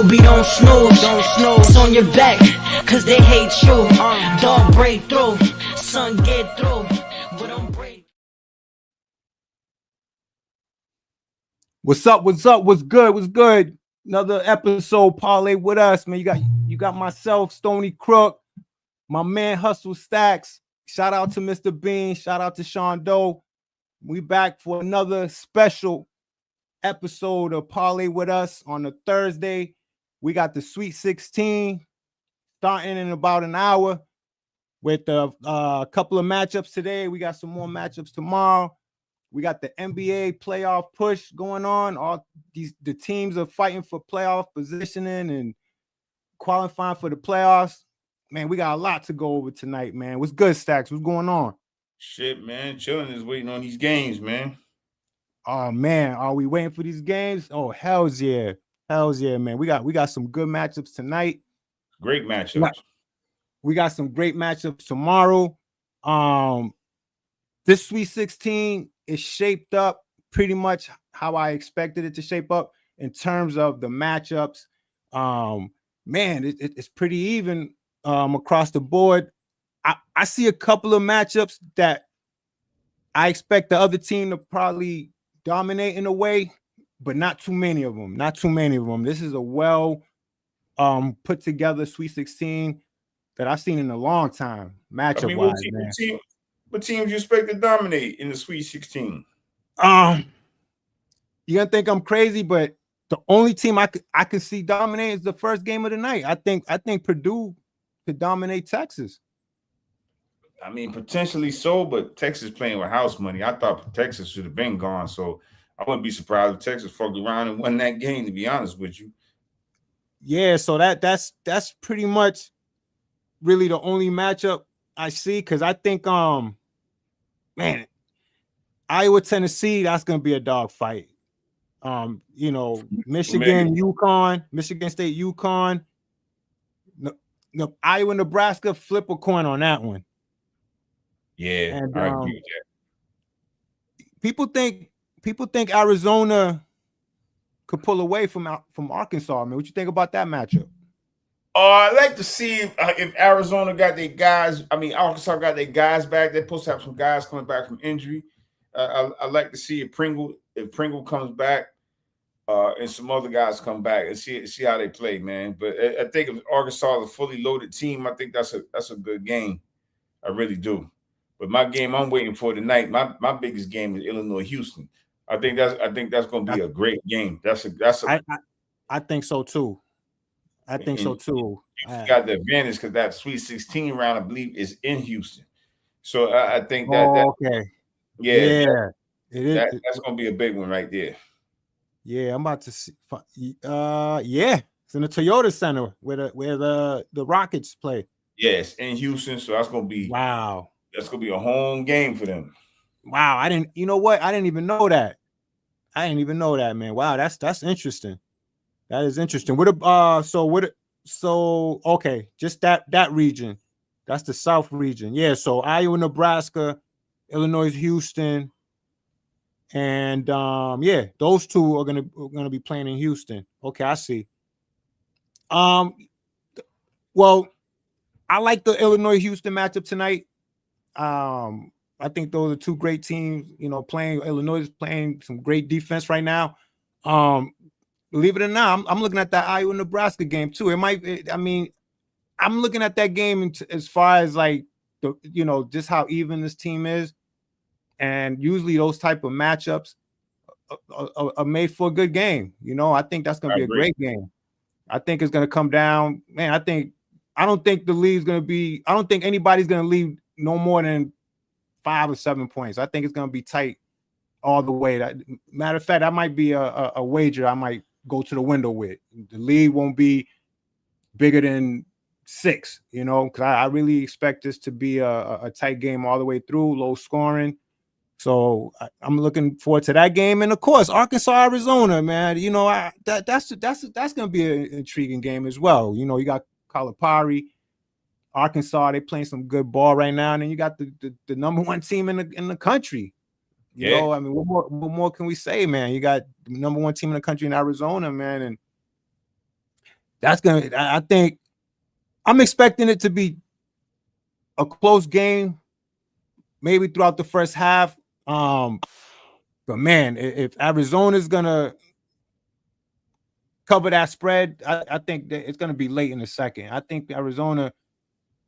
QB don't snooze. It's on your back, cause they hate you. Dog break through, son get through. But I'm break. What's up? What's good? Another episode Parlay with us, man. You got myself, Stony Crook, my man Hustle Stacks. Shout out to Mr. Bean. Shout out to Sean Doe. We back for another special episode of Parlay with us on a Thursday. We got the Sweet 16 starting in about an hour with a couple of matchups today. We got some more matchups tomorrow. We got the NBA playoff push going on. All the teams are fighting for playoff positioning and qualifying for the playoffs. Man, we got a lot to go over tonight, man. What's good, Stacks? What's going on? Shit, man. Chilling is waiting on these games, man. Oh, man. Are we waiting for these games? Oh, hell's yeah. Hell's yeah, man. We got some good matchups tonight. Great matchups. We got some great matchups tomorrow. This Sweet 16 is shaped up pretty much how I expected it to shape up in terms of the matchups. Man, it's pretty even across the board. I see a couple of matchups that I expect the other team to probably dominate in a way, but not too many of them. This is a well put together Sweet 16 that I've seen in a long time. Matchup-wise, man. What teams you expect to dominate in the Sweet 16? You're gonna think I'm crazy, but the only team I could see dominate is the first game of the night. I think Purdue could dominate Texas. I mean, potentially so, but Texas playing with house money. I thought Texas should have been gone, so I wouldn't be surprised if Texas fucked around and won that game, to be honest with you. Yeah, so that's pretty much really the only matchup I see, because I think man, Iowa, Tennessee, that's gonna be a dog fight. Michigan, UConn, Michigan State, UConn. No, Iowa, Nebraska, flip a coin on that one. Yeah, and, I agree with that. People think Arizona could pull away from Arkansas. Man, what you think about that matchup? I'd like to see if Arizona got their guys. I mean, Arkansas got their guys back. They're supposed to have some guys coming back from injury. I'd like to see if Pringle comes back, and some other guys come back and see how they play, man. But I think if Arkansas is a fully loaded team, I think that's a good game. I really do. But my game I'm waiting for tonight, my biggest game is Illinois-Houston. I think that's going to be a great game. I think so too. I think so too. You got the advantage because that Sweet 16 round, I believe, is in Houston. So I think that okay. Yeah. It is. That's going to be a big one right there. Yeah, I'm about to see. Yeah, it's in the Toyota Center where the Rockets play. Yes, in Houston. So that's going to be wow. That's going to be a home game for them. Wow, you know what? I didn't even know that. Man. Wow, that's interesting. That is interesting. Okay, just that region. That's the South region. Yeah, so Iowa, Nebraska, Illinois, Houston, and those two are gonna be playing in Houston. Okay, I see. Well, I like the Illinois-Houston matchup tonight. I think those are two great teams, playing. Illinois is playing some great defense right now. Believe it or not, I'm looking at that Iowa-Nebraska game too. I'm looking at that game as far as like just how even this team is. And usually those type of matchups are made for a good game. I think that's going to be a great game. I think it's going to come down. Man, I don't think anybody's going to leave no more than 5 or 7 points. I think it's going to be tight all the way. Matter of fact, that might be a wager I might go to the window with. The lead won't be bigger than 6, because I really expect this to be a tight game all the way through, low scoring. So I'm looking forward to that game. And of course, Arkansas, Arizona, man, that's going to be an intriguing game as well. You got Calipari, Arkansas, they playing some good ball right now. And then you got the number 1 team in the country. What more can we say, man? You got the number 1 team in the country in Arizona, man. And that's gonna. I think I'm expecting it to be a close game, maybe throughout the first half. But man, if Arizona's gonna cover that spread, I think that it's gonna be late in the second. I think Arizona.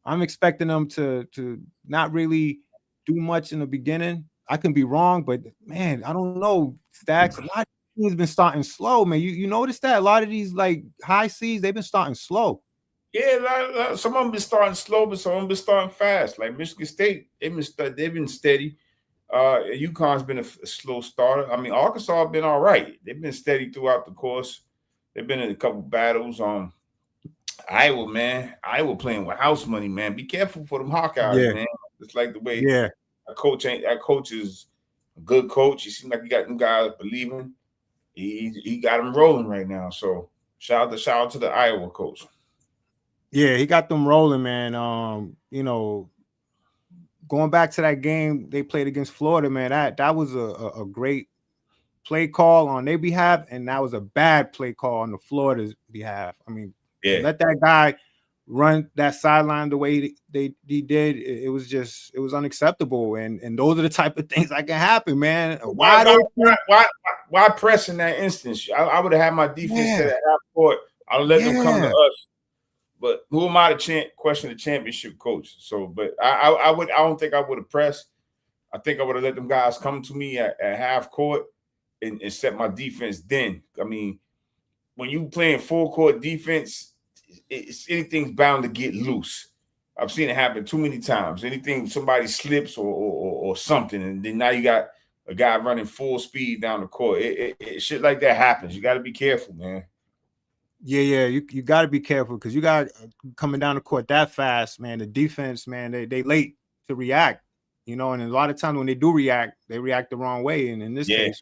I'm expecting them to not really do much in the beginning. I can be wrong, but man, I don't know. Stacks, a lot of teams been starting slow, man. You notice that a lot of these like high seas, they've been starting slow. Yeah, some of them been starting slow, but some of them been starting fast. Like Michigan State, they've been steady. UConn's been a slow starter. I mean, Arkansas have been all right. They've been steady throughout the course. They've been in a couple battles. Iowa, man. Iowa playing with house money, man. Be careful for them Hawkeyes, man. It's like the way a coach is a good coach. He seems like he got them guys believing. He got them rolling right now. So shout out to the Iowa coach. Yeah, he got them rolling, man. Going back to that game they played against Florida, man, that was a great play call on their behalf, and that was a bad play call on the Florida's behalf. I mean, let that guy run that sideline the way he did. It was unacceptable, and those are the type of things that can happen, man. Why press in that instance? I would have had my defense set at half court. I'll let them come to us. But who am I to question the championship coach? So, but I don't think I would have pressed. I think I would have let them guys come to me at half court and set my defense then. I mean, when you playing full court defense, anything's bound to get loose. I've seen it happen too many times. Somebody slips or something, and then now you got a guy running full speed down the court. Shit like that happens. You got to be careful, man. Yeah, you got to be careful because you got coming down the court that fast, man. The defense, man, they late to react, and a lot of times when they do react, they react the wrong way. And in this case,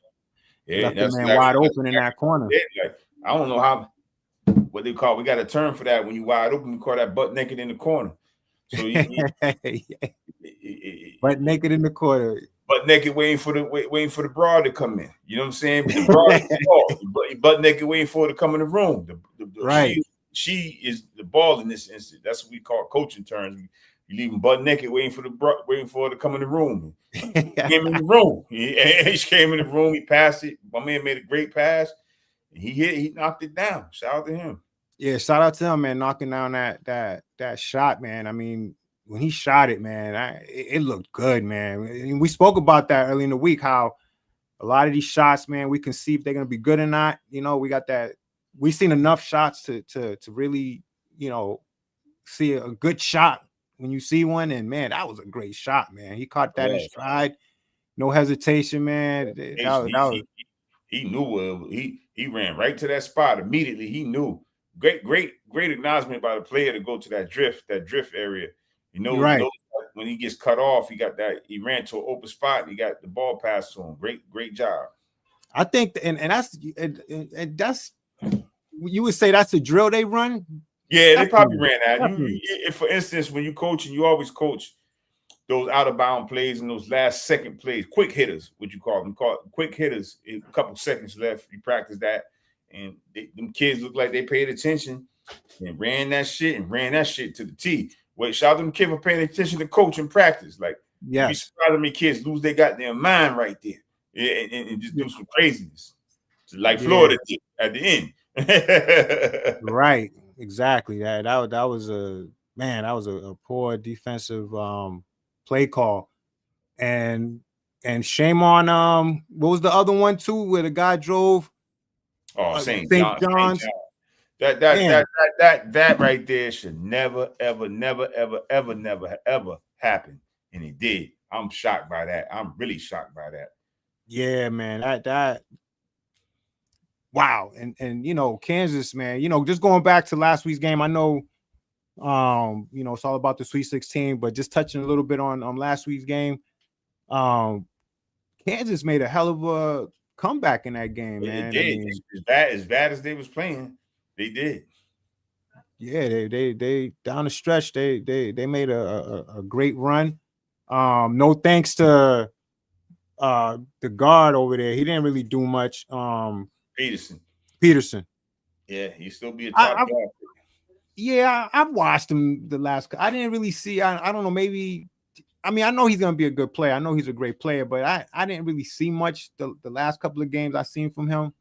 left the man wide open in that corner. I don't know what they call. We got a term for that when you wide open. We call that butt naked in the corner. So butt naked in the corner. Butt naked waiting for the broad to come in. You know what I'm saying? The broad, butt naked waiting for her to come in the room. Right. She is the ball in this instance. That's what we call coaching terms. You leave them butt naked waiting for her to come in the room. He came in the room. He came in the room. He passed it. My man made a great pass. He knocked it down. Shout out to him. Yeah, shout out to him, man, knocking down that shot, man. I mean, when he shot it, man, it looked good, man. And we spoke about that early in the week, how a lot of these shots, man, we can see if they're gonna be good or not. We got that. We've seen enough shots to really, see a good shot when you see one. And man, that was a great shot, man. He caught that in stride, no hesitation, man. He knew he ran right to that spot immediately. He knew. Great acknowledgement by the player to go to that drift area. Right. When he gets cut off, he ran to an open spot and he got the ball passed to him. Great job. I think and that's you would say that's a drill they run. Yeah, they probably ran that. For instance, when you coach and you always coach those out of bound plays and those last second plays, quick hitters, what you call them, quick hitters. A couple seconds left, you practice that, and them kids look like they paid attention and ran that shit to the T. Wait, shout out to them kids for paying attention to coach and practice. Like, you be surprised how many kids lose their goddamn mind right there and just do some craziness, like Florida did at the end. Right, exactly. That was a poor defensive play call, and shame on what was the other one too, where the guy drove? St. John's. That right there should never happen, and it did. I'm shocked by that. I'm really shocked by that. Yeah, man. That wow. And Kansas, man. Just going back to last week's game, I know. It's all about the Sweet 16, but just touching a little bit on last week's game. Kansas made a hell of a comeback in that game, man. They did. As bad as they was playing, they did. Yeah, they down the stretch, they made a great run. No thanks to the guard over there. He didn't really do much. Peterson. Peterson. Yeah, he still be a top guy. Yeah, I've watched him the last. I didn't really see. I don't know. Maybe. I mean, I know he's gonna be a good player. I know he's a great player, but I didn't really see much the last couple of games I seen from him.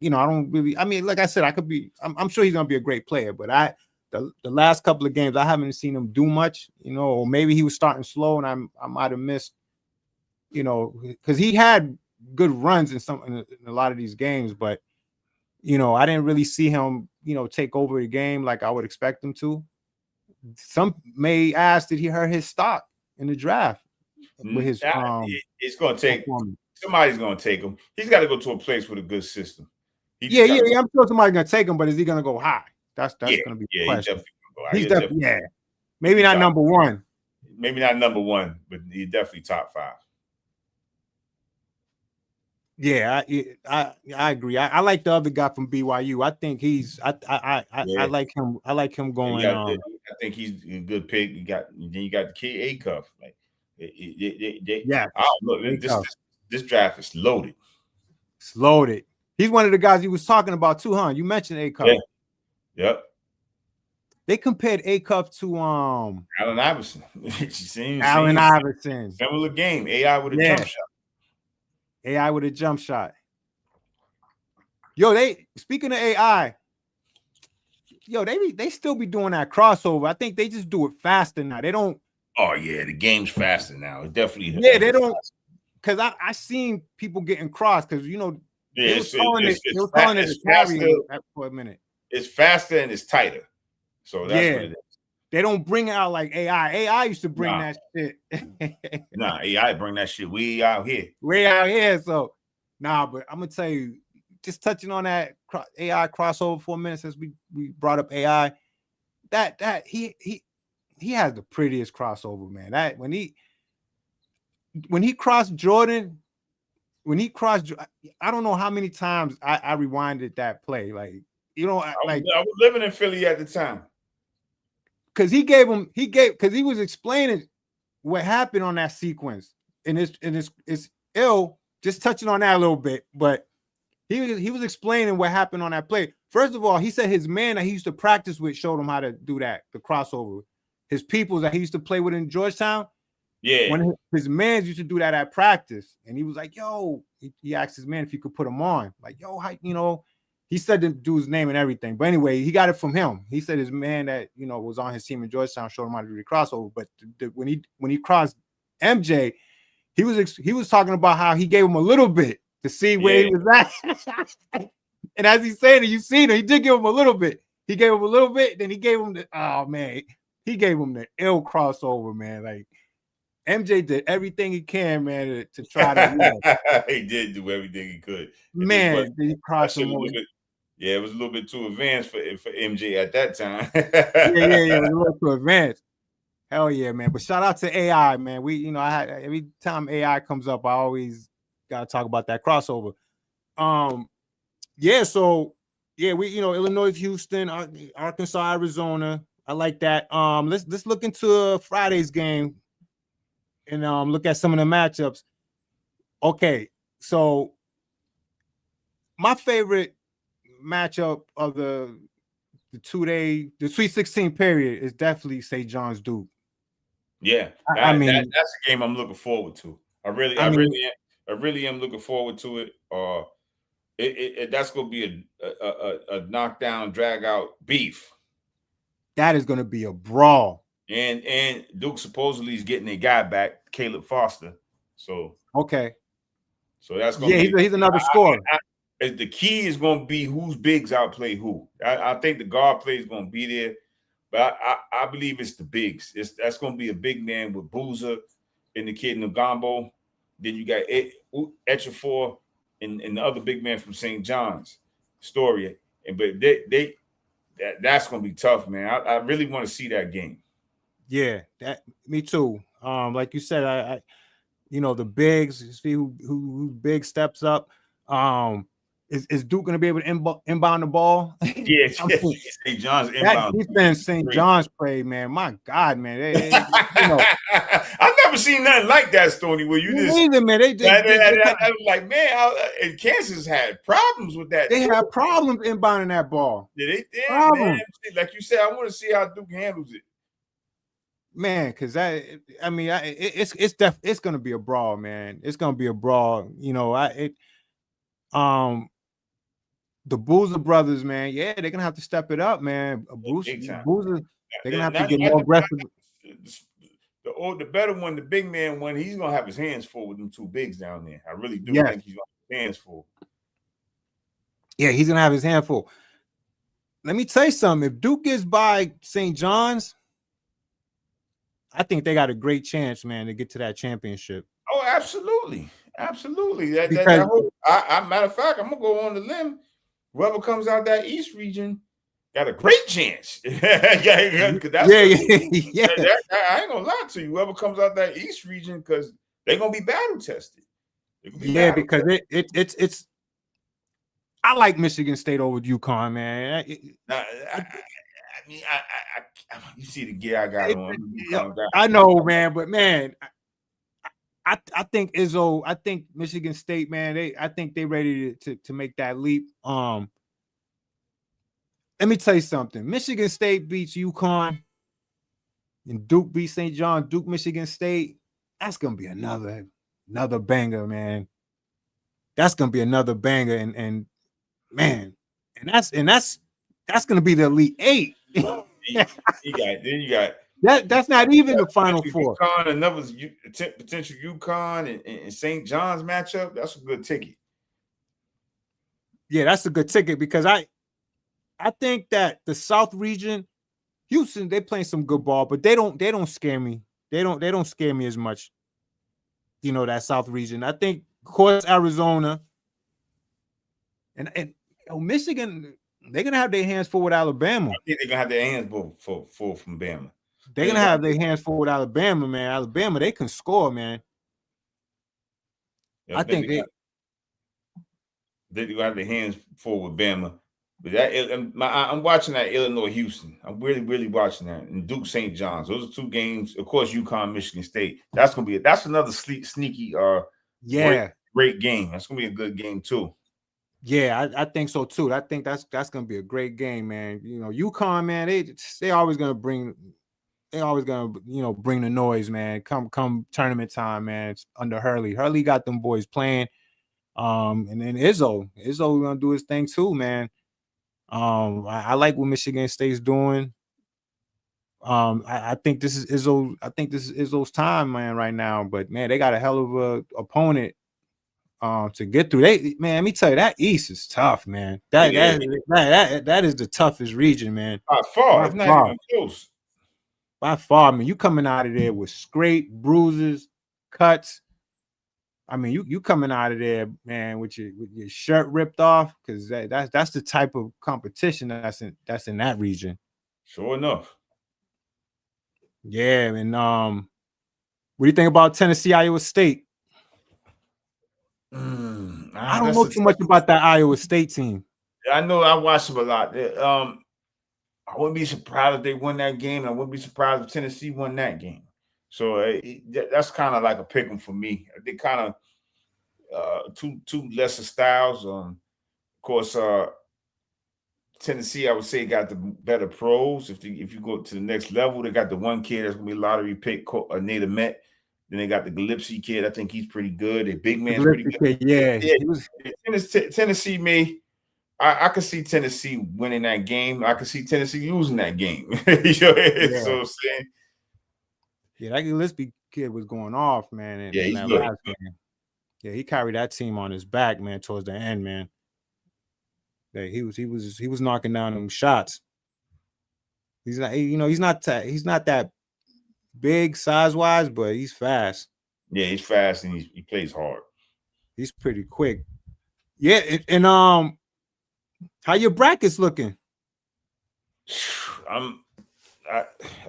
You know, I don't really. I mean, like I said, I'm sure he's gonna be a great player, but the last couple of games I haven't seen him do much. You know, or maybe he was starting slow, and I might have missed. You know, because he had good runs in a lot of these games, but you know, I didn't really see him, you know, take over the game like I would expect him to. Some may ask, did he hurt his stock in the draft with his it's going to take somebody's going to take him. He's got to go to a place with a good system. Yeah. I'm sure somebody's going to take him, but is he going to go high? That's going to be the question. He's definitely maybe not number one. Maybe not number one, but he's definitely top 5. Yeah, I agree. I like the other guy from BYU. I think he's I like him. I like him going. I think he's a good pick. You got the kid A Cuff. Like, yeah. Look, this draft is loaded. It's loaded. He's one of the guys you was talking about too, huh? You mentioned A Cuff. Yeah. Yep. They compared A Cuff to Allen Iverson. Allen Iverson. Similar game. AI with a jump shot. AI with a jump shot. Yo, speaking of AI, yo, they still be doing that crossover. I think they just do it faster now. They don't. Oh yeah, the game's faster now. It definitely. Yeah, they don't. Because I seen people getting crossed because you know they was calling it a carry for a minute. It's faster and it's tighter. So that's what it is. They don't bring it out like AI. AI used to bring that shit. Nah, AI bring that shit way out here. Way out here. So, but I'm gonna tell you, just touching on that AI crossover for a minute since we brought up AI. That he has the prettiest crossover, man. That when he crossed Jordan, I don't know how many times I rewinded that play. Like, you know, I was living in Philly at the time. Because because he was explaining what happened on that sequence, and it's ill. Just touching on that a little bit, but he was explaining what happened on that play. First of all, he said his man that he used to practice with showed him how to do that, the crossover. His people that he used to play with in Georgetown, when his man used to do that at practice, and he was like, "Yo," he asked his man if he could put him on, like, "Yo, how, you know." He said the dude's name and everything, but anyway, he got it from him. He said his man that was on his team in Georgetown showed him how to do the crossover. But when he crossed MJ, he was talking about how he gave him a little bit to see where he was at. And as he's saying it, you seen it. He did give him a little bit. He gave him a little bit, then he gave him he gave him the ill crossover, man. Like MJ did everything he can, man, to try to. He did do everything he could. Man, did he cross him? Yeah, it was a little bit too advanced for MJ at that time. yeah, it was a little too advanced. Hell yeah, man! But shout out to AI, man. Every time AI comes up, I always gotta talk about that crossover. We Illinois, Houston, Arkansas, Arizona. I like that. Let's look into Friday's game and look at some of the matchups. Okay, so my favorite matchup of the Sweet 16 period is definitely St. John's Duke. Yeah, that's a game I'm looking forward to. I really am looking forward to it. That's going to be a knockdown, drag out beef. That is going to be a brawl. And Duke supposedly is getting a guy back, Caleb Foster. So okay, so that's going to be he's another scorer. The key is going to be whose bigs outplay who. I think the guard play is going to be there, but I believe it's the bigs. That's going to be a big man with Boozer and the kid Ngambo. Then you got Etchafor and the other big man from St. John's, Story. But that's going to be tough, man. I really want to see that game. Yeah, me too. Like you said, I the bigs, see who big steps up. Is Duke going to be able to inbound the ball? Yeah, St. John's inbound. That defense St. John's play, man. My God, man. I never seen nothing like that, Stoney. Where you Me just neither, man. I was like, man, and Kansas had problems with that. They too. have problems inbounding that ball. Yeah, they did, Problem. man. Like you said, I want to see how Duke handles it. Man, because it's gonna be a brawl, man. It's gonna be a brawl. You know, the Boozer brothers, man. Yeah, they're gonna have to step it up, man. Boozer, they're gonna have to get more aggressive. The better one, the big man one, he's gonna have his hands full with them two bigs down there. I really do Yes. think he's gonna have his hands full. Yeah, he's gonna have his hand full. Let me tell you something. If Duke gets by St. John's, I think they got a great chance, man, to get to that championship. Oh, absolutely. Absolutely. Because- Matter of fact, I'm gonna go on the limb. Whoever comes out that East region got a great chance. I ain't gonna lie to you. Whoever comes out that East region, because they're gonna be battle tested. Because it's. I like Michigan State over UConn, man. You see the gear I got on. I know, man, but man, I think Izzo. I think Michigan State, man. I think they ready to make that leap. Let me tell you something. Michigan State beats UConn, and Duke beats St. John. Duke, Michigan State. That's gonna be another banger, man. That's gonna be another banger, and man, and that's gonna be the Elite Eight. you got that's not even the Final Four. UConn, another potential UConn and St. John's matchup. That's a good ticket. Yeah, that's a good ticket because I think that the South region, Houston, they playing some good ball, but they don't scare me. They don't scare me as much. You know, that South region. I think, of course, Arizona and Michigan, they're gonna have their hands full with Alabama. I think they're gonna have their hands full from Bama. They're gonna have their hands full with Alabama, man. Alabama, they can score, man. Yeah, I think they're gonna have their hands full with Bama. But I'm watching that Illinois Houston. I'm really watching that. And Duke St. John's. Those are two games. Of course, UConn, Michigan State. That's another sneaky great game. That's gonna be a good game too. Yeah, I think so too. I think that's gonna be a great game, man. You know, UConn, man, they always gonna bring the noise, man. Come tournament time, man. It's under Hurley. Hurley got them boys playing. And then Izzo gonna do his thing too, man. I like what Michigan State's doing. I think this is Izzo. I think this is Izzo's time, man, right now. But man, they got a hell of a opponent to get through. Man, let me tell you, that East is tough, man. That is the toughest region, man. By far, it's not even close. By far, I mean, you coming out of there with scrape, bruises, cuts. I mean, you coming out of there, man, with your shirt ripped off, because that's the type of competition that's in that region. Sure enough. Yeah, and what do you think about Tennessee, Iowa State? I don't know too much about that Iowa State team. I know I watched them a lot. I wouldn't be surprised if they won that game. I wouldn't be surprised if Tennessee won that game. So that's kind of like a pick 'em for me. They kind of two lesser styles. Of course, Tennessee, I would say, got the better pros. If you go to the next level, they got the one kid that's gonna be a lottery pick, Nader Met. Then they got the Gillespie kid. I think he's pretty good. The big man's pretty good. Yeah. Tennessee, me. I could see Tennessee winning that game. I could see Tennessee losing that game. So I'm saying. Yeah, that Gillespie kid was going off, man. Yeah, he's good. Yeah, he carried that team on his back, man, towards the end, man. Yeah, he was knocking down them shots. He's not that big size-wise, but he's fast. Yeah, he's fast and he plays hard. He's pretty quick. Yeah, and how your brackets looking? I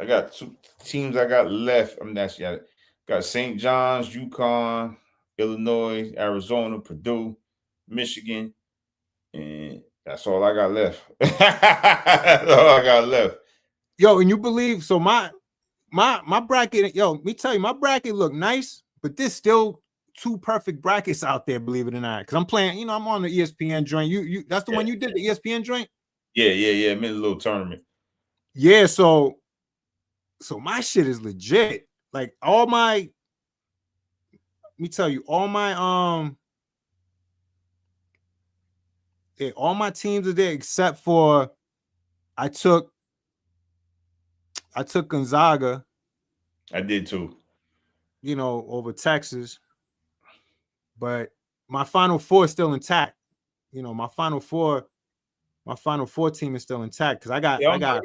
got two teams I got left. I got St. John's, UConn, Illinois, Arizona, Purdue, Michigan, and that's all I got left. That's all I got left. Yo, and you believe so? my bracket, yo, me tell you, my bracket look nice, but there's still 2 perfect brackets out there, believe it or not. Because I'm playing, you know, I'm on the ESPN joint. You that's the one you did, the ESPN joint? Yeah. I'm in a little tournament. Yeah, so my shit is legit. Like all my, let me tell you, all my all my teams are there except for I took Gonzaga, I did too. you know, over Texas, but my Final Four is still intact. You know, my Final Four team is still intact because I got I got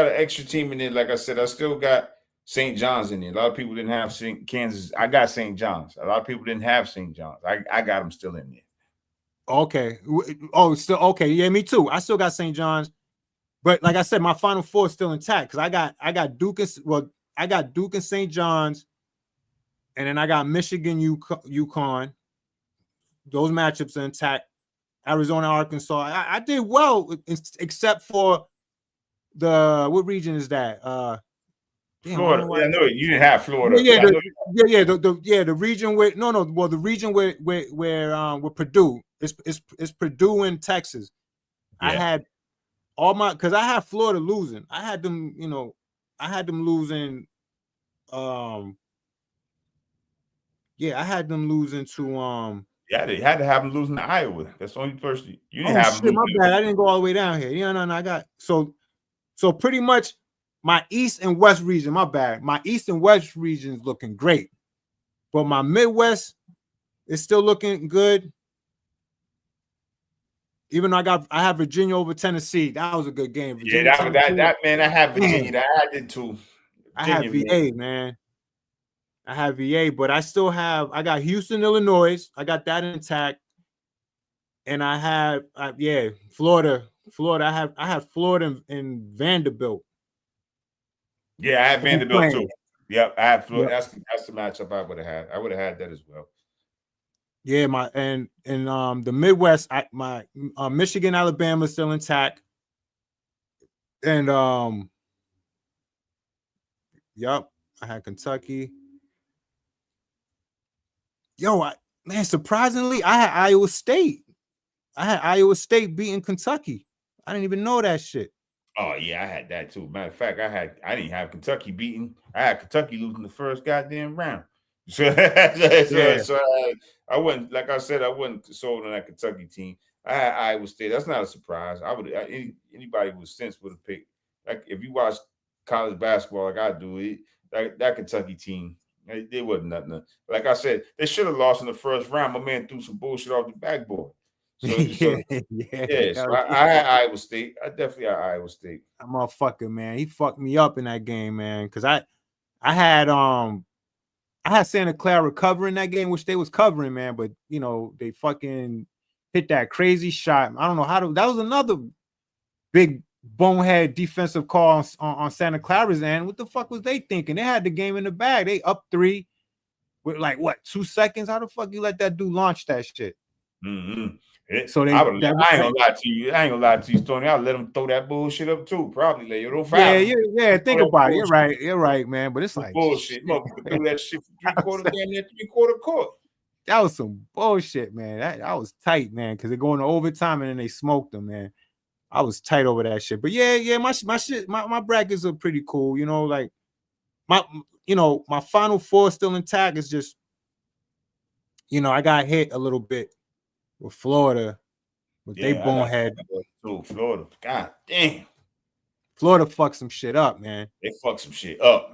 an extra team in there. Like I said, I still got St. John's in there. A lot of people didn't have Kansas. I got St. John's. A lot of people didn't have St. John's. I got them still in there. Okay. Oh, still okay. Yeah, me too. I still got St. John's, but like I said, my Final Four is still intact because I got Duke and St. John's, and then I got Michigan, UConn. Those matchups are intact. Arizona, Arkansas. I did well, except for what region is that? Florida. I know you didn't have Florida. The region where the region where Purdue. It's Purdue and Texas. Yeah. I had all my because I had Florida losing. I had them, you know, losing. I had them losing to Yeah, they had to have them losing to Iowa. That's the only person you didn't have. Shit, my bad. I didn't go all the way down here. Yeah, no, I got so pretty much my East and West region. My bad. My East and West region is looking great, but my Midwest is still looking good. Even though I have Virginia over Tennessee. That was a good game. Virginia, that man. I have Virginia. That I did too. I have VA, man. I have VA, but I got Houston, Illinois. I got that intact. And I have Florida. I have Florida and Vanderbilt. Yeah, I have Vanderbilt too. Yep, I have Florida. Yep. That's the matchup I would have had. I would have had that as well. Yeah, the Midwest, my Michigan, Alabama is still intact. And I had Kentucky. Surprisingly, I had Iowa State. I had Iowa State beating Kentucky. I didn't even know that shit. Oh yeah, I had that too. Matter of fact, I didn't have Kentucky beating. I had Kentucky losing the first goddamn round. So I wasn't, like I said, I wasn't sold on that Kentucky team. I had Iowa State. That's not a surprise. Anybody with sense would have picked. Like if you watch college basketball like I do, that Kentucky team. It wasn't nothing. Like I said, they should have lost in the first round. My man threw some bullshit off the backboard. So I had Iowa State. I definitely had Iowa State. That motherfucker, man. He fucked me up in that game, man. Because I had Santa Clara covering that game, which they was covering, man. But you know, they fucking hit that crazy shot. I don't know how to. That was another big bonehead defensive call on Santa Clara's end. What the fuck was they thinking? They had the game in the bag. They up 3 with like what 2 seconds? How the fuck you let that dude launch that shit? Mm-hmm. So I ain't gonna lie to you, Tony. I'll let him throw that bullshit up too. Probably like, don't foul. Yeah. Think about it. You're right, man. But it's like bullshit. Motherfucker threw that shit for 3/4 court. That was some bullshit, man. That was tight, man. Because they're going to overtime and then they smoked them, man. I was tight over that shit. But my brackets are pretty cool. You know, like my Final Four still intact. It's just, you know, I got hit a little bit with Florida, but they bonehead. Florida, god damn. Florida fucked some shit up, man. They fucked some shit up.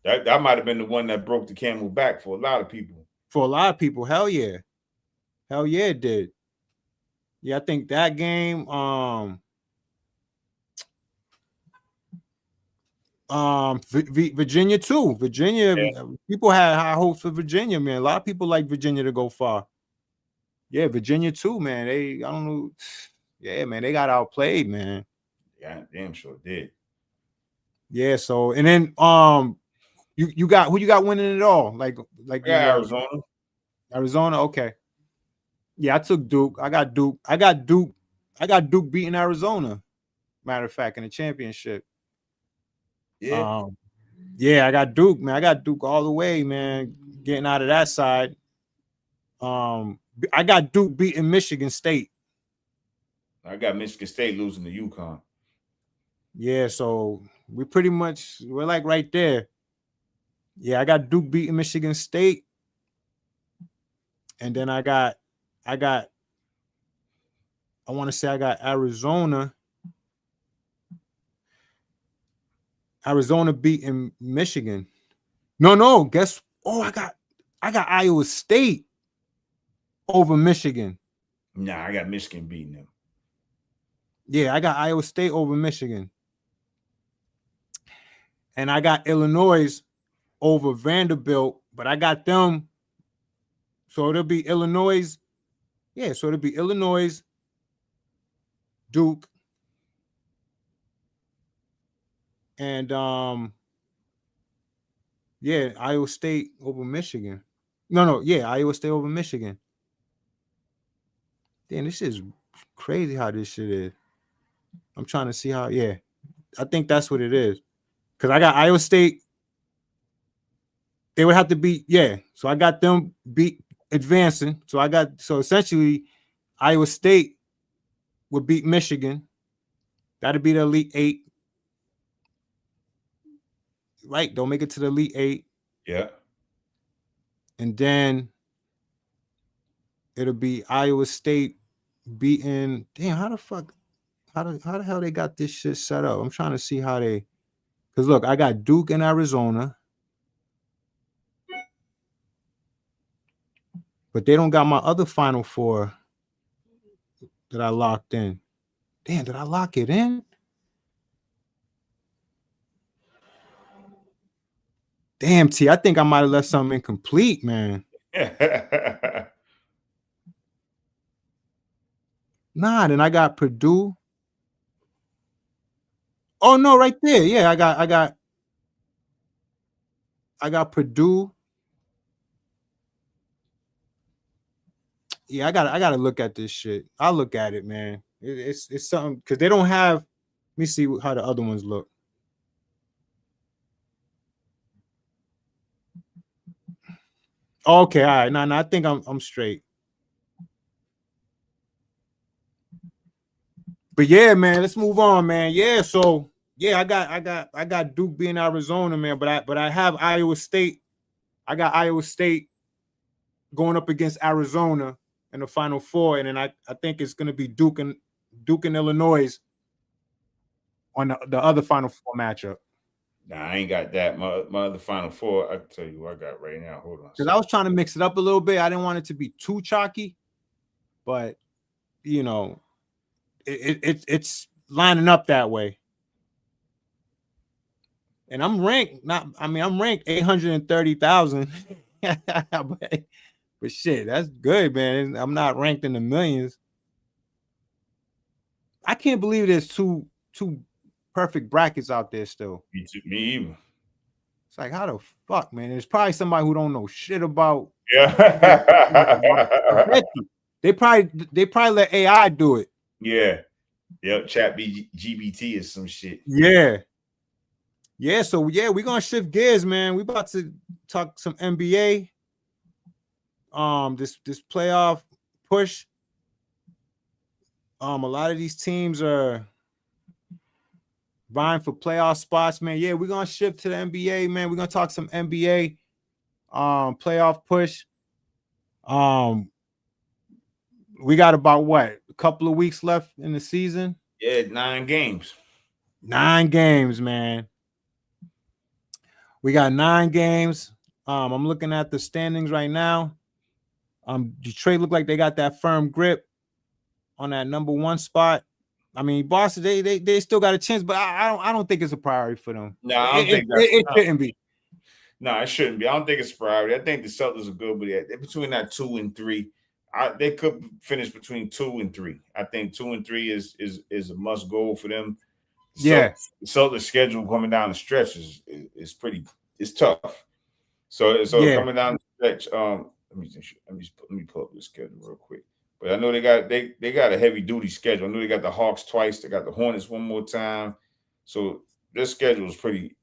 That might have been the one that broke the camel back for a lot of people. For a lot of people, hell yeah, it did. Yeah, I think that game, Virginia too. People had high hopes for Virginia, man. A lot of people like Virginia to go far. Yeah, Virginia too, man. I don't know. Yeah, man, they got outplayed, man. Yeah, damn sure did. Yeah, so and then you got who you got winning it all? Like Arizona. Arizona, okay. Yeah, I took Duke. I got Duke beating Arizona. Matter of fact, in the championship. Yeah. Yeah, I got Duke, man. I got Duke all the way, man. Getting out of that side. I got Duke beating Michigan State. I got Michigan State losing to UConn. Yeah, so we're like right there. Yeah, I got Duke beating Michigan State. And then I want to say I got Arizona beating Michigan. No, I got Iowa State over Michigan. Nah, I got Michigan beating them. Yeah, I got Iowa State over Michigan. And I got Illinois over Vanderbilt, but I got them. So it'll be Illinois. Yeah, so it'll be Illinois, Duke, and Iowa State over Michigan. Iowa State over Michigan. Damn, this is crazy how this shit is. I'm trying to see how, I think that's what it is. Because I got Iowa State. They would have to beat, so I got them advancing. So essentially, Iowa State would beat Michigan. That'd be the Elite Eight. Right, don't make it to the Elite Eight. Yeah. And then it'll be Iowa State beating. Damn, how the hell they got this shit set up? I'm trying to see how they. Because look, I got Duke and Arizona, but they don't got my other Final Four that I locked in. Damn, did I lock it in? Damn, T, I think I might have left something incomplete, man. Nah, then I got Purdue. Oh no, right there. Yeah, I got Purdue. Yeah, I gotta look at this shit. I'll look at it, man. It's something because they don't have. Let me see how the other ones look. Okay, all right. No, I think I'm straight. But yeah, man, let's move on, man. Yeah, so yeah, I got Duke being Arizona, man. But I have Iowa State. I got Iowa State going up against Arizona in the Final Four, and then I think it's gonna be Duke and Illinois on the other Final Four matchup. Nah, I ain't got that. My other Final Four, I can tell you what I got right now. Hold on. Because I was trying to mix it up a little bit. I didn't want it to be too chalky, but you know, it's lining up that way. And I'm ranked. I'm ranked 830,000. but shit, that's good, man. I'm not ranked in the millions. I can't believe there's two perfect brackets out there still. Me either. It's like, how the fuck, man? There's probably somebody who don't know shit about. Yeah. They probably let AI do it. Yeah. Yep. Chat GBT is some shit. Yeah. Yeah. So yeah, we're gonna shift gears, man. We about to talk some NBA. This playoff push. A lot of these teams are vying for playoff spots, man. Yeah, we're gonna shift to the NBA, man. We're gonna talk some NBA playoff push. We got about a couple of weeks left in the season. Yeah, 9 games. 9 games, man. We got 9 games. I'm looking at the standings right now. Detroit look like they got that firm grip on that number 1 spot. I mean, Boston, they still got a chance, but I don't think it's a priority for them. No, I don't think it shouldn't be. No, it shouldn't be. I don't think it's a priority. I think the Celtics are good, but they're between that 2 and 3. They could finish between 2 and 3. I think 2 and 3 is a must go for them. Yeah, the Celtics schedule coming down the stretch is pretty. It's tough. So yeah. Coming down the stretch. Let me pull up the schedule real quick. But I know they got a heavy duty schedule. I know they got the Hawks twice. They got the Hornets one more time. So their schedule is pretty.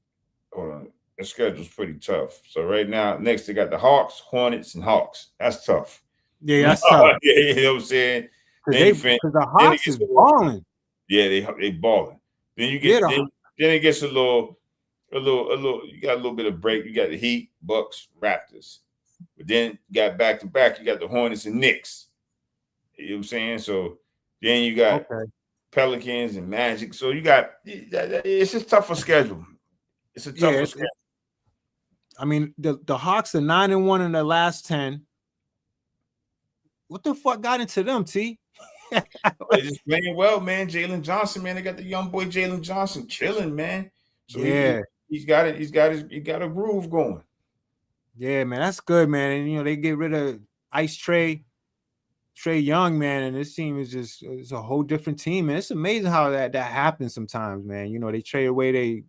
Hold on. The schedule's pretty tough. So right now, next they got the Hawks, Hornets, and Hawks. That's tough. Yeah, that's tough. You know what I'm saying? Because the Hawks is balling. Yeah, they balling. Then you get then it gets a little. You got a little bit of break. You got the Heat, Bucks, Raptors, but then you got back to back. You got the Hornets and Knicks. You know what I'm saying? So then you got Pelicans and Magic. So you got it's just tougher schedule. It's a tougher schedule. I mean, the Hawks are 9-1 in their last 10. What the fuck got into them, T? They just playing well, man. Jalen Johnson, man. They got the young boy Jalen Johnson killing, man. So he's got it. He got a groove going. Yeah, man, that's good, man. And they get rid of Ice Trey Young, man, and this team is it's a whole different team, man. It's amazing how that happens sometimes, man. They trade away they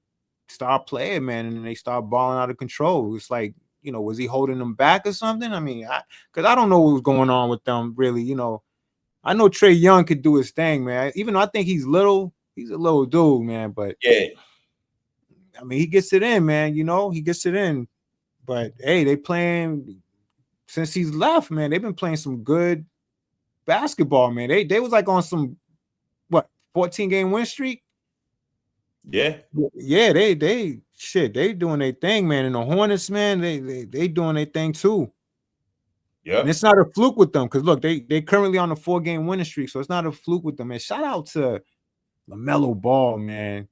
star player, man, and they start balling out of control. It's like, was he holding them back or something? I mean, because I don't know what was going on with them, really. I know Trey Young could do his thing, man. Even though I think he's a little dude, man. But yeah, I mean, he gets it in, man. He gets it in. But hey, they playing since he's left, man. They've been playing some good basketball, man. They was like on some 14-game win streak. Yeah, they doing their thing, man. And the Hornets, man, they doing their thing too. Yeah, and it's not a fluke with them because look, they currently on a 4-game winning streak, so it's not a fluke with them. Man, shout out to LaMelo Ball, man.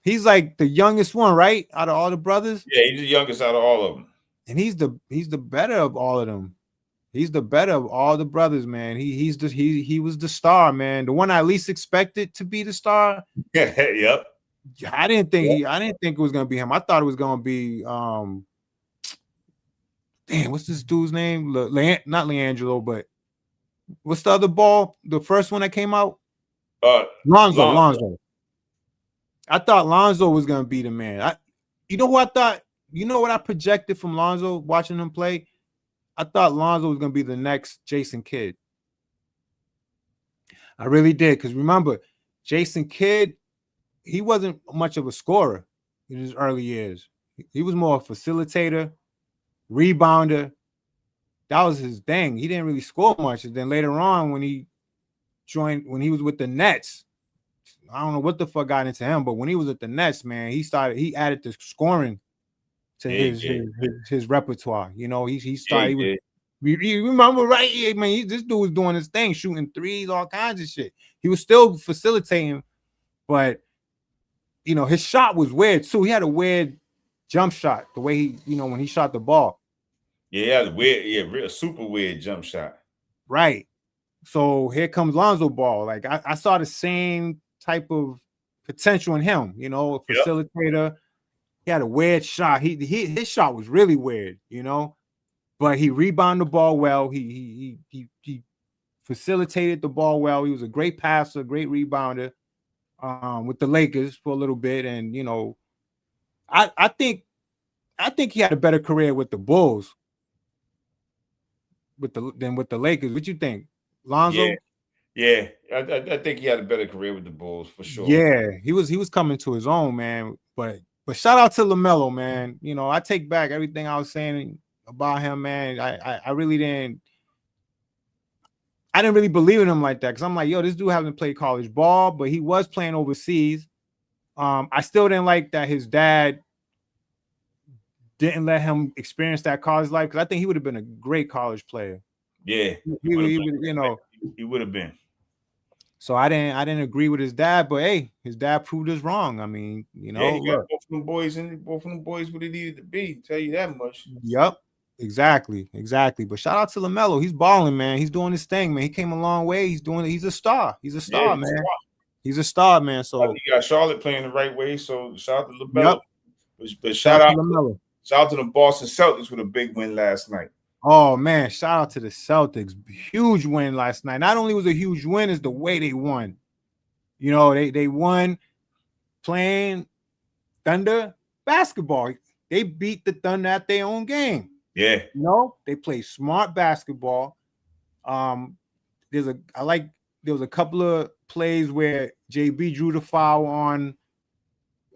He's like the youngest one, right, out of all the brothers. Yeah, he's the youngest out of all of them, and he's the better of all of them. He's the better of all the brothers, man. He was the star, man. The one I least expected to be the star. Yep. I didn't think it was gonna be him. I thought it was gonna be damn, what's this dude's name? Not Leangelo, but what's the other ball? The first one that came out? Lonzo. I thought Lonzo was gonna be the man. You know who I thought? You know what I projected from Lonzo watching him play? I thought Lonzo was gonna be the next Jason Kidd. I really did, because remember, Jason Kidd, he wasn't much of a scorer in his early years. He was more a facilitator, rebounder. That was his thing. He didn't really score much. And then later on, when he was with the Nets, I don't know what the fuck got into him, but when he was at the Nets, man, he added the scoring to his repertoire. He started. You remember, right? Yeah, man, this dude was doing his thing, shooting threes, all kinds of shit. He was still facilitating, but his shot was weird too. He had a weird jump shot, the way he, when he shot the ball. Yeah, real super weird jump shot. Right. So here comes Lonzo Ball. Like I saw the same type of potential in him. A facilitator. Yep. He had a weird shot. His shot was really weird. But he rebounded the ball well. He facilitated the ball well. He was a great passer, great rebounder with the Lakers for a little bit. And I think he had a better career with the Bulls than with the Lakers. What you think, Lonzo? Yeah. I think he had a better career with the Bulls for sure. Yeah, he was coming to his own, man. But shout out to LaMelo, man. I take back everything I was saying about him, man. I really didn't really believe in him like that, because I'm like, yo, this dude hasn't played college ball, but he was playing overseas. I still didn't like that his dad didn't let him experience that college life, because I think he would have been a great college player. Yeah, he would have been. So I didn't agree with his dad, but hey, his dad proved us wrong. I mean, he got both of them boys where they needed to be. Tell you that much. Yep. Exactly. But shout out to LaMelo. He's balling, man. He's doing his thing, man. He came a long way. He's a star. He's a star, man. He's a star, man. So you got Charlotte playing the right way. So shout out to LaMelo. Yep. But shout out to LaMelo. Shout out to the Boston Celtics with a big win last night. Oh man, shout out to the Celtics. Huge win last night. Not only was it a huge win, is the way they won. They won playing Thunder basketball. They beat the Thunder at their own game. Yeah. They play smart basketball. There was a couple of plays where JB drew the foul on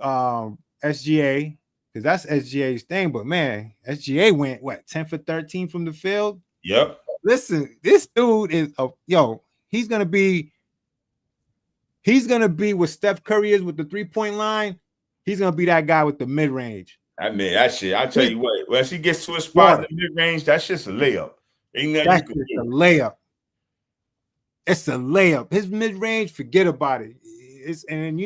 SGA, because that's SGA's thing. But man, SGA went what 10 for 13 from the field. Yep. Listen, this dude is he's gonna be what Steph Curry is with the 3-point line. He's gonna be that guy with the mid range. I mean, that shit. I tell you what, when she gets to a spot in the mid range, that's just a layup. Ain't nothing That's you can do. a layup. It's a layup. His mid range, forget about it. And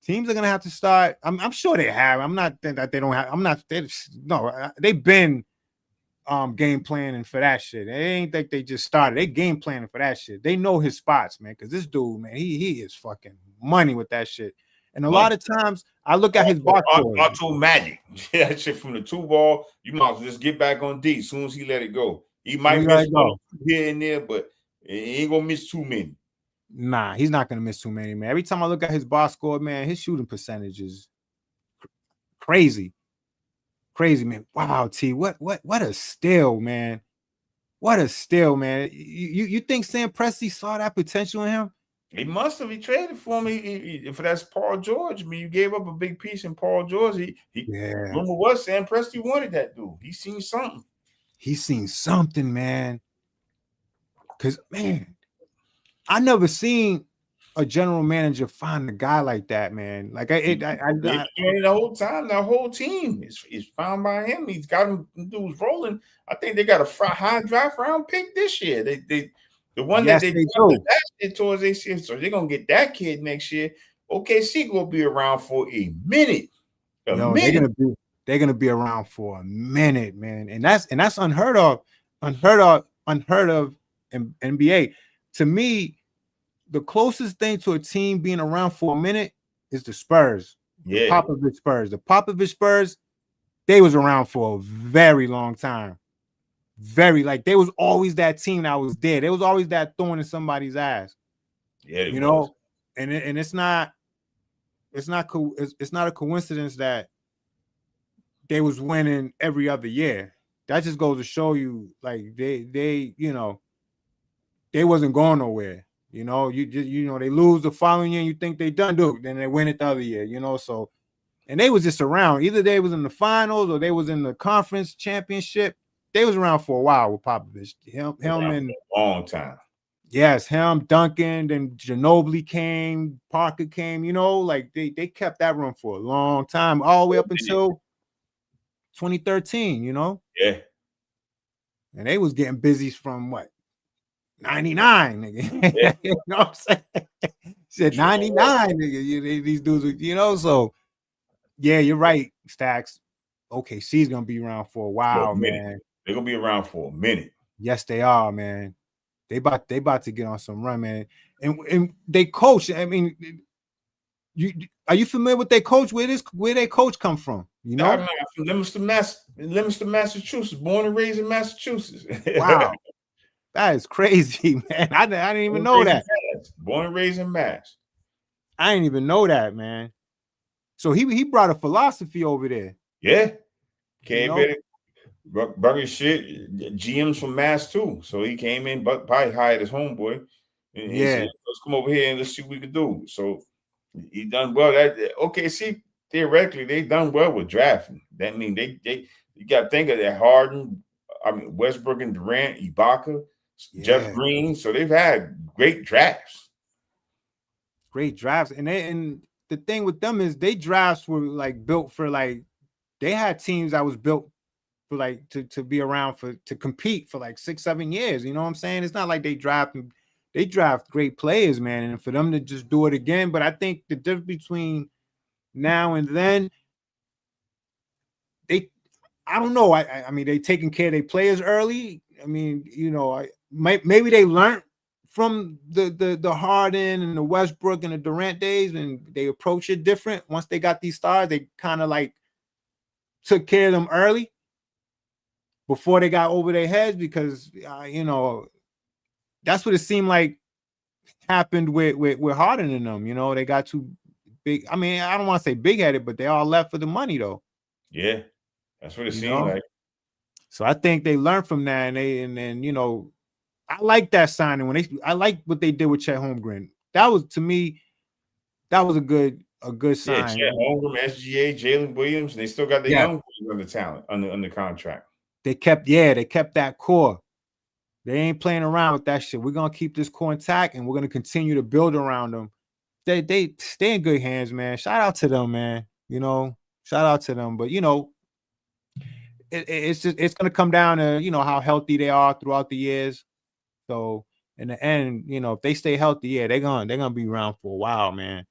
teams are gonna have to start. I'm sure they have. I'm not that they don't have. I'm not. They've been game planning for that shit. It ain't like they just started. They game planning for that shit. They know his spots, man. Because this dude, man, he is fucking money with that shit. And a lot of times, I look at his box score. Auto magic. That shit from the 2-ball. You might as well just get back on D as soon as he let it go. He might miss one here and there, but he ain't gonna miss too many. Nah, he's not gonna miss too many, man. Every time I look at his box score, man, his shooting percentage is crazy, man. Wow, T, what a steal, man. What a steal, man. You think Sam Presti saw that potential in him? He must have. He traded for me. For that's Paul George. I mean, you gave up a big piece in Paul George. Remember what Sam Presti wanted that dude. He seen something. He's seen something, man. Because, man, I never seen a general manager find a guy like that, man. Like the whole time, the whole team is found by him. He's got them dudes rolling. I think they got a high draft round pick this year. The one that they do that shit towards their season, so they're gonna get that kid next year. OKC gonna be around for a minute. They're gonna be around for a minute, man. And that's unheard of in NBA. To me, the closest thing to a team being around for a minute is the Spurs. Yeah. The Popovich Spurs, they was around for a very long time. They was always that team that was there. There was always that thorn in somebody's ass. Yeah, and it's not a coincidence that they was winning every other year. That just goes to show you, like they wasn't going nowhere. They lose the following year and you think they done, dude. Then they win it the other year, So, and they was just around. Either they was in the finals or they was in the conference championship. They was around for a while with Popovich. Him and a long time. Yes, him, Duncan, then Ginobili came, Parker came. They kept that run for a long time, all the way up until 2013. Yeah. And they was getting busy from what? 99, nigga. Yeah. You know what I'm saying? Said 99, nigga. These dudes, so yeah, you're right, Stacks. OKC's gonna be around for a while, man. They're gonna be around for a minute. Yes, they are, man. They about to get on some run, man. And they coach. I mean, are you familiar with their coach? Where their coach come from? I'm from Leominster, Massachusetts. Born and raised in Massachusetts. Wow. That is crazy, man. I didn't even know that. Born and raised in Mass. I didn't even know that, man. So he brought a philosophy over there. Yeah. Came in, Burger shit. GM's from Mass too. So he came in, but probably hired his homeboy. And he said, let's come over here and let's see what we can do. So he done well. OKC, theoretically, they done well with drafting. That mean you got to think of that Harden, Westbrook and Durant, Ibaka, Jeff Green. So they've had great drafts. And the thing with them is they drafts were like built for they had teams that was built for to be around to compete for 6-7 years. You know what I'm saying? It's not like they draft great players, man, and for them to just do it again. But I think the difference between now and then, I don't know. I mean, they taking care of their players early. I mean, maybe they learned from the Harden and the Westbrook and the Durant days, and they approach it different. Once they got these stars, they kind of took care of them early before they got over their heads, because that's what it seemed like happened with Harden and them. They got too big. I mean, I don't want to say big-headed, but they all left for the money though. Yeah, that's what it seemed like. So I think they learned from that, and then I like that signing I like what they did with Chet Holmgren. That was, to me, that was a good a good Yeah, sign. Chet Holmgren, SGA, Jalen Williams. They still got the Yeah, young boys under talent under contract. they kept that core. They ain't playing around with that shit. We're gonna keep this core intact, and we're gonna continue to build around them. They stay in good hands, man. Shout out to them, man. Shout out to them. But it's gonna come down to how healthy they are throughout the years. So in the end, if they stay healthy, yeah, they're gonna be around for a while, man.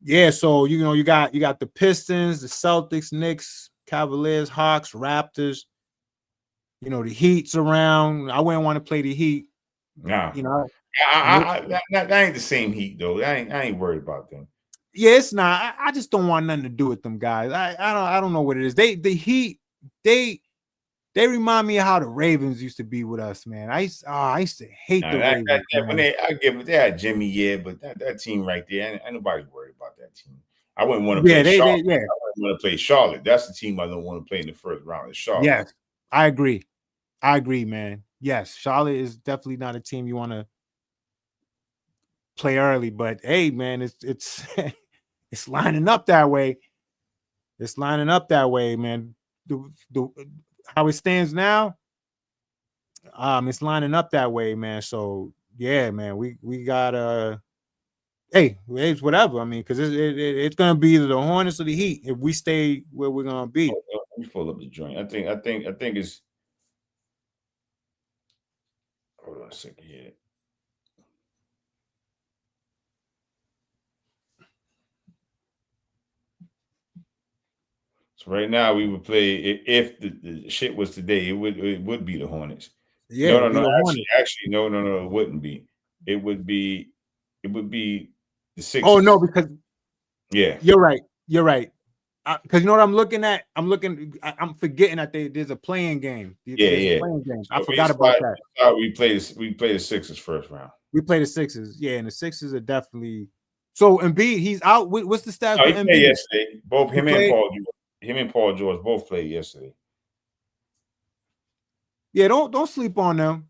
Yeah, so you got the Pistons, the Celtics, Knicks, Cavaliers, Hawks, Raptors. The Heat's around. I wouldn't want to play the Heat. Nah, And that ain't the same Heat though. I ain't worried about them. yeah, it's not. I just don't want nothing to do with them guys. I don't know what it is. The Heat, they remind me of how the Ravens used to be with us, man. I used to hate the Ravens. When they had Jimmy, yeah, but that team right there, ain't nobody worried about that team. I wouldn't want to play Charlotte. I wouldn't want to play Charlotte. That's the team I don't want to play in the first round. Is Charlotte. Yes, I agree, man. Yes, Charlotte is definitely not a team you want to play early. But hey, man, it's it's lining up that way. It's lining up that way, man. The how it stands now, it's lining up that way, man. So yeah, man, we got hey, it's whatever. I mean, because it's gonna be either the Hornets or the Heat if we stay where we're gonna be. Let me pull up the joint. I think it's. Hold on a second here. So right now we would play if the shit was today, it would be the Hornets. Yeah, no. Actually, no, it wouldn't be. It would be the Sixers. Oh no, because yeah, you're right. Because you know what I'm looking at? I'm forgetting that there's a playing game. Yeah. Playing game. So I forgot about that. We play the Sixers first round. We play the Sixers. Yeah, and the Sixers are definitely. So Embiid, he's out. What's the stats? No, he played yesterday. Both him and Paul George both played yesterday. Yeah, don't sleep on them.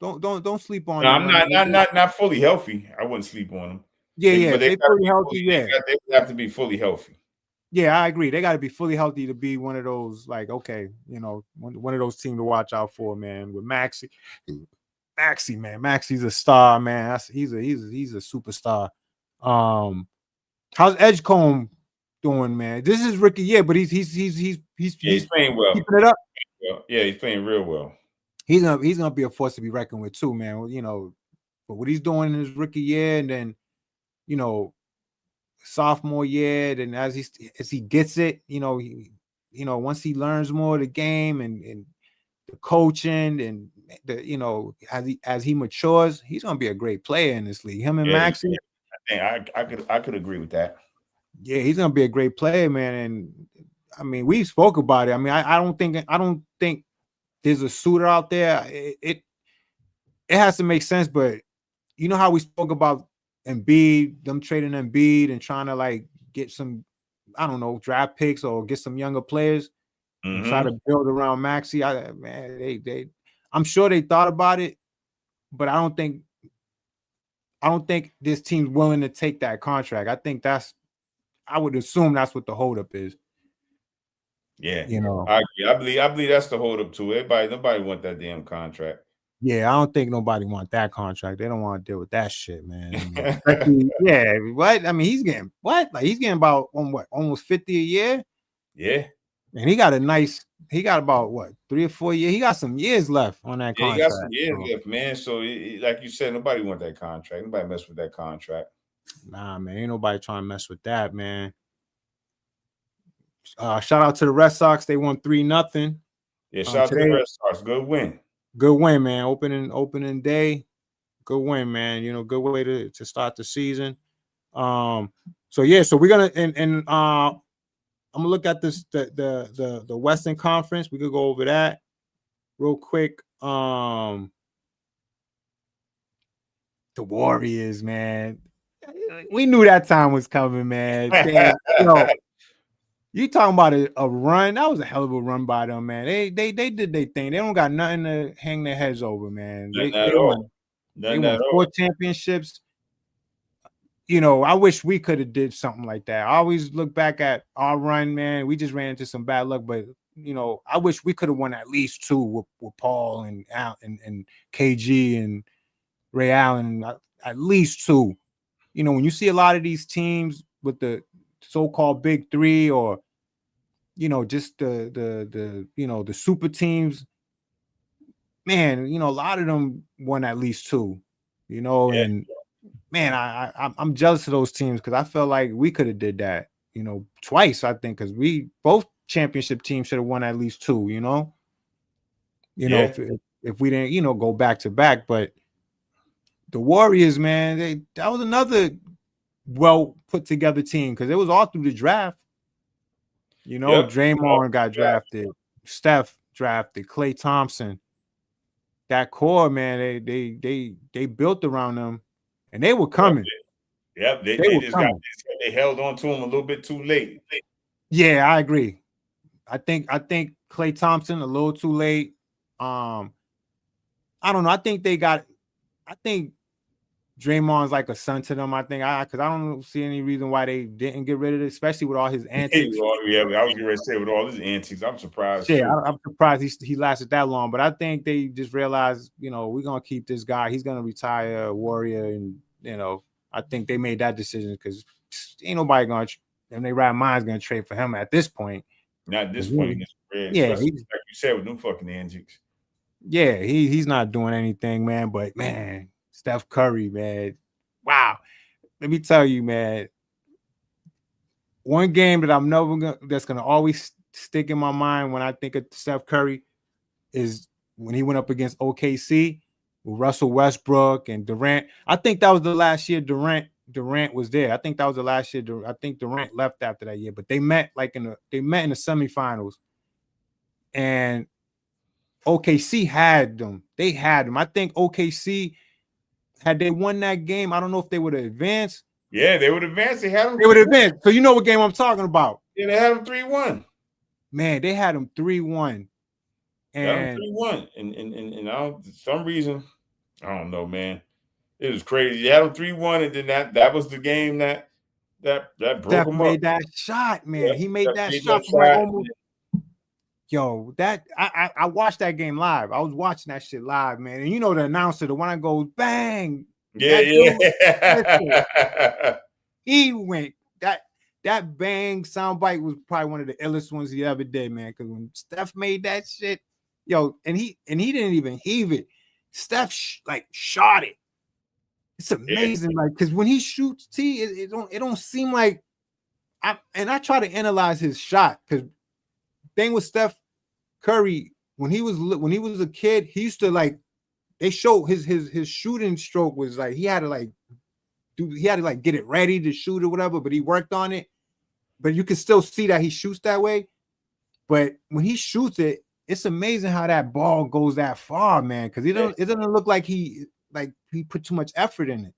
Don't sleep on them. I'm not fully healthy. I wouldn't sleep on them. Yeah, but they're fully healthy. They have to be fully healthy. Yeah, I agree. They got to be fully healthy to be one of those, like, okay, one of those teams to watch out for, man. With Maxey, man, Maxey's a star, man. He's a superstar. How's Edgecombe doing, man? This is rookie year, but he's playing well. Keeping it up. Yeah, he's playing real well. He's gonna be a force to be reckoned with too, man. But what he's doing in his rookie year, and then sophomore year, and as he gets it, once he learns more of the game and the coaching and as he matures, he's gonna be a great player in this league. Him and Maxey. I could agree with that. Yeah, he's gonna be a great player, man. And I mean, we spoke about it. I mean, I don't think there's a suitor out there. It has to make sense, but you know how we spoke about Embiid, them trading Embiid and trying to like get some, I don't know, draft picks or get some younger players and try to build around Maxey. I'm sure they thought about it, but I don't think this team's willing to take that contract. I would assume that's what the holdup is. Yeah, I agree. I believe that's the holdup too. Nobody want that damn contract. Yeah, I don't think nobody want that contract. They don't want to deal with that shit, man. Yeah, what? I mean, he's getting what? Like he's getting about almost 50 a year. Yeah, and he got about 3 or 4 years. He got some years left on that contract. He got some years left, man. So, like you said, nobody want that contract. Nobody mess with that contract. Nah, man, ain't nobody trying to mess with that, man. Shout out to the Red Sox. They won 3-0. Yeah, shout out to the Red Sox. Good win. Good win, man. Opening day. Good win, man. Good way to start the season. So we're gonna and I'm gonna look at this the Western Conference. We could go over that real quick. The Warriors, man. We knew that time was coming, man. You talking about a run? That was a hell of a run by them, man. They did their thing. They don't got nothing to hang their heads over, man. They won 4 championships. I wish we could have did something like that. I always look back at our run, man. We just ran into some bad luck, but I wish we could have won at least 2 with Paul and Al and KG and Ray Allen, at least 2. When you see a lot of these teams with the so-called big 3 or just the super teams, man, a lot of them won at least 2, and man, I'm jealous of those teams because I felt like we could have did that, twice, I think, because we both championship teams should have won at least 2, if we didn't, go back to back. But the Warriors, man, that was another well put together team because it was all through the draft. Draymond got drafted, Steph drafted, Klay Thompson. That core, man, they built around them, and they were coming. Yep, they just coming. They held on to him a little bit too late. Yeah, I agree. I think Klay Thompson a little too late. I don't know. I think Draymond's like a son to them. I think because I don't see any reason why they didn't get rid of it, especially with all his antics. Yeah, I was going to say with all his antics, I'm surprised. Yeah, I'm surprised he lasted that long. But I think they just realized, we're gonna keep this guy. He's gonna retire a Warrior, and I think they made that decision because ain't nobody gonna, and they right mind's gonna trade for him at this point. Not at this point. Yeah, like you said with them fucking antics. Yeah, he's not doing anything, man. But man, Steph Curry, man, wow. Let me tell you, man. One game that that's gonna always stick in my mind when I think of Steph Curry is when he went up against OKC with Russell Westbrook and Durant. I think that was the last year Durant was there. I think that was the last year. I think Durant left after that year, but they met in the semifinals, and OKC had them. They had them. I think OKC, had they won that game, I don't know if they would have advanced. Yeah, they would advance. They had them. They would advance. So you know what game I'm talking about? Yeah, they had them 3-1. Man, they had them 3-1. And 3-1. And I don't, for some reason, I don't know, man. It was crazy. You had them 3-1, and then that was the game that broke Steph them made up. that shot, man. Yeah, he made that made shot that from like shot. almost. Yo, that I watched that game live. I was watching that shit live, man. And the announcer, the one that goes bang. Yeah. He went that bang soundbite was probably one of the illest ones he ever did, man. Because when Steph made that shit, and he didn't even heave it. Steph shot it. It's amazing, because when he shoots, it don't seem like. I try to analyze his shot because thing with Steph Curry when he was a kid, he used to they showed his shooting stroke was he had to get it ready to shoot or whatever, but he worked on it. But you can still see that he shoots that way. But when he shoots it, it's amazing how that ball goes that far, man. Because it doesn't look like he put too much effort in it.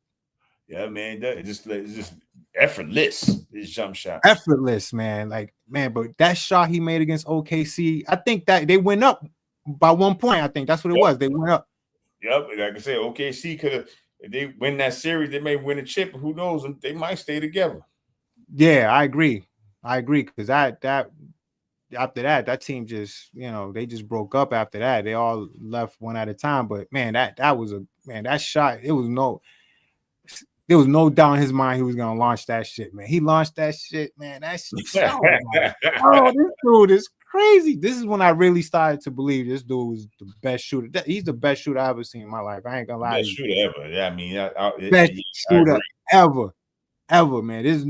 Yeah, man, it's just effortless. His jump shot, effortless, man. But that shot he made against OKC, I think that they went up by 1 point. I think that's what it was. They went up. Yep, like I said, OKC could have. If they win that series, they may win a chip. Who knows? They might stay together. Yeah, I agree. Because that after that team just they just broke up after that. They all left one at a time. But man, that shot. There was no doubt in his mind he was gonna launch that shit, man. He launched that shit, man. That shit. Oh, this dude is crazy. This is when I really started to believe this dude was the best shooter. He's the best shooter I've ever seen in my life. I ain't gonna lie. Best shooter ever. Yeah, I mean, best shooter ever, man. This,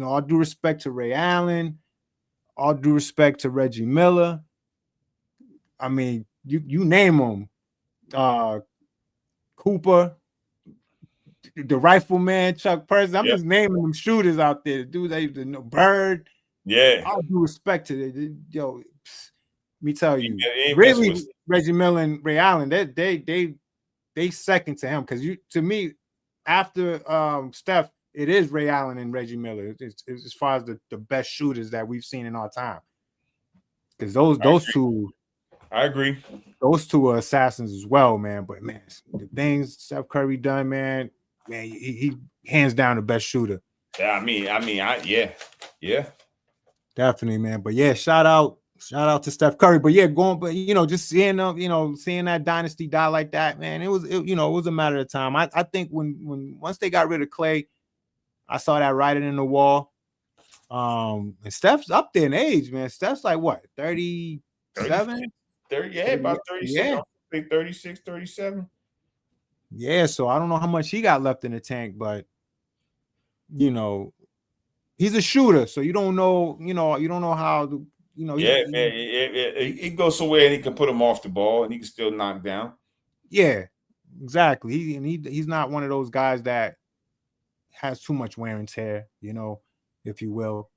all due respect to Ray Allen, all due respect to Reggie Miller. I mean, you name them. Cooper. The Rifleman, Chuck Person. I'm just naming them shooters out there. Dude, Bird. Yeah. All due respect to it. Let me tell you, really, Reggie Miller and Ray Allen, they second to him because to me, after Steph, it is Ray Allen and Reggie Miller. It's as far as the best shooters that we've seen in our time. Because those two. I agree. Those two are assassins as well, man. But man, the things Steph Curry done, man. man, he hands down the best shooter. Yeah, yeah. Definitely, man. But yeah, shout out to Steph Curry. But yeah, just seeing them, seeing that dynasty die like that, man, it was a matter of time. I think when once they got rid of Clay, I saw that writing in the wall. And Steph's up there in age, man. Steph's like what, 37? 30, yeah, about 36. Yeah. I think 36, 37. Yeah, so I don't know how much he got left in the tank, but he's a shooter, so you don't know how He goes somewhere and he can put him off the ball and he can still knock down. Yeah, exactly. He's not one of those guys that has too much wear and tear, if you will,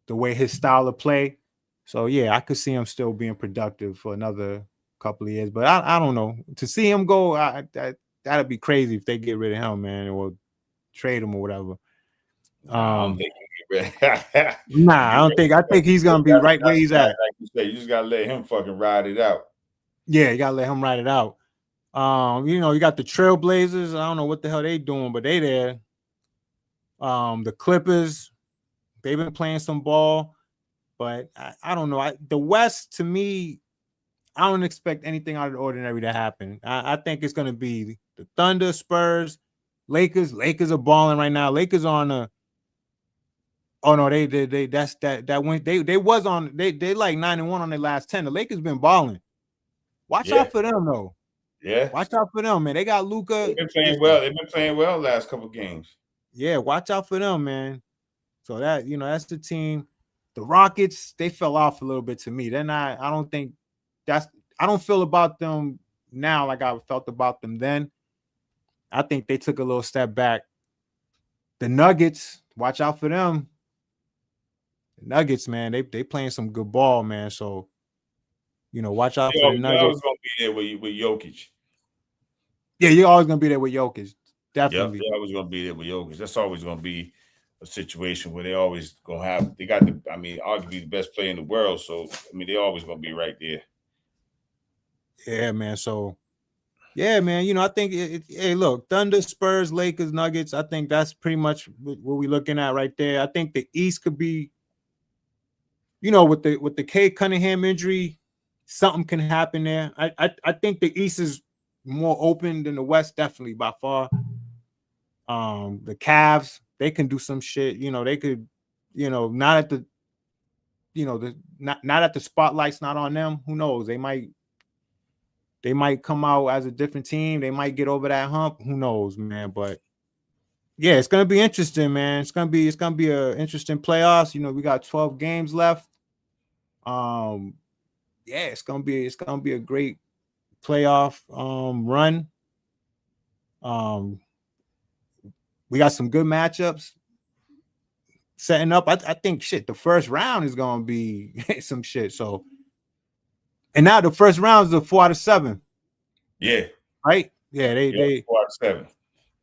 the way his style of play. So yeah, I could see him still being productive for another couple of years, but I don't know. To see him go, that'd be crazy if they get rid of him, man, or trade him or whatever. I don't think I think he's gonna be right where he's at. Like you said, you just gotta let him fucking ride it out. Yeah, you gotta let him ride it out. You got the Trailblazers. I don't know what the hell they doing, but they there. The Clippers, they've been playing some ball, but I don't know. The West, to me, I don't expect anything out of the ordinary to happen. I think it's gonna be the Thunder, Spurs, Lakers. Lakers are balling right now. Lakers on a. Oh no, they went. They was on. They like 9-1 on their last 10. The Lakers been balling. Watch out for them though. Yeah, watch out for them, man. They got Luka. They've been playing well. They've been playing well last couple games. Yeah, watch out for them, man. So that that's the team. The Rockets, they fell off a little bit to me. They're not. I don't feel about them now like I felt about them then. I think they took a little step back. The Nuggets, watch out for them. The Nuggets, man, they playing some good ball, man. So, watch out for the Nuggets. You're always gonna be there with Jokic. Yeah, you're always gonna be there with Jokic. Definitely. Yep, you're always gonna be there with Jokic. That's always gonna be a situation where they always gonna have. They got arguably the best player in the world. So they always gonna be right there. Yeah, man. So, yeah, man. I think hey, look, Thunder, Spurs, Lakers, Nuggets. I think that's pretty much what we're looking at right there. I think the East could be. With the Kay Cunningham injury, something can happen there. I think the East is more open than the West, definitely by far. The Cavs, they can do some shit. They could, not at the, not at the spotlight's not on them. Who knows? They might come out as a different team. They might get over that hump. Who knows, man? But yeah, it's gonna be interesting, man. It's gonna be an interesting playoffs. We got 12 games left. Yeah, it's gonna be a great playoff run. We got some good matchups setting up. I think the first round is gonna be some shit. So, and now the first round is a 4 out of 7. Yeah. Right? Yeah, they 4 out of 7.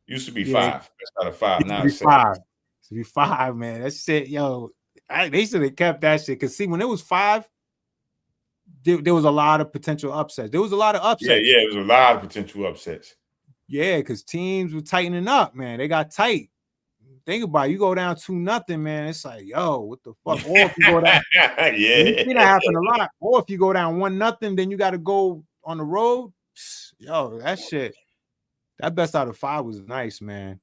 Used to be 5. That's out of 5. Now it's 5. It's to be 5, man. That shit, yo. They should have kept that shit. Cause see, when it was 5, there was a lot of potential upsets. There was a lot of upsets. Yeah, it was a lot of potential upsets. Yeah, because teams were tightening up, man. They got tight. Think about it. You go down 2-0, man. It's like, yo, what the fuck? Or if you go down, yeah, you see that happen a lot. Or if you go down 1-0, then you got to go on the road. Yo, that shit. That best out of 5 was nice, man.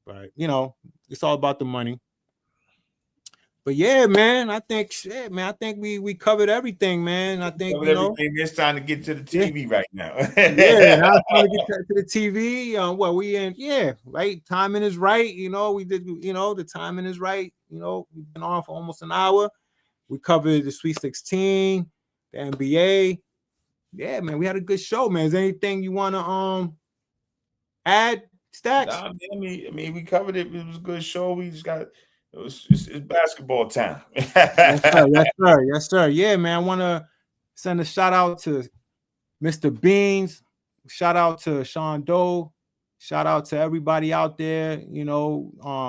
But it's all about the money. But yeah, man, I think we covered everything, man. I think everything. It's time to get to the TV right now. Yeah, now it's time to get to the TV. We in? Yeah, right. Timing is right. We did. The timing is right. We've been on for almost an hour. We covered the Sweet 16, the NBA. Yeah, man, we had a good show, man. Is there anything you want to add, Stacks? Nah, we covered it. It was a good show. We just got. It's basketball time. Yes, sir. Yeah, man. I want to send a shout out to Mr. Beans. Shout out to Sean Doe. Shout out to everybody out there,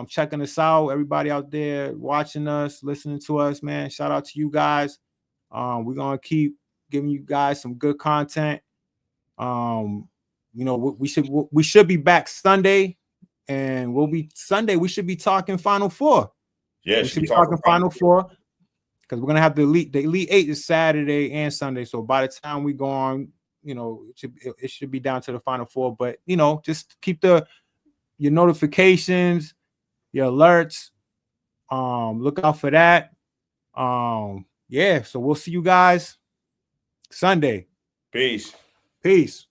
checking us out. Everybody out there watching us, listening to us, man. Shout out to you guys. We're gonna keep giving you guys some good content. We should be back Sunday. and we'll be Sunday. We should be talking Final Four. Yeah, we should be talking Final Four because we're gonna have the Elite. The Elite 8 is Saturday and Sunday. So by the time we go on, you know, it should be down to the Final Four. But you know, just keep your notifications, your alerts. Look out for that. Yeah. So we'll see you guys Sunday. Peace. Peace.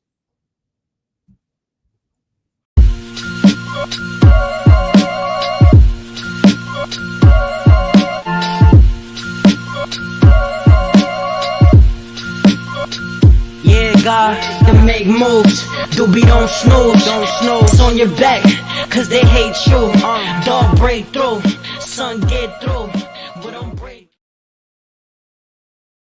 Yeah, God, to make moves. Doobie don't snooze. It's on your back, cause they hate you. Dog break through, son get through.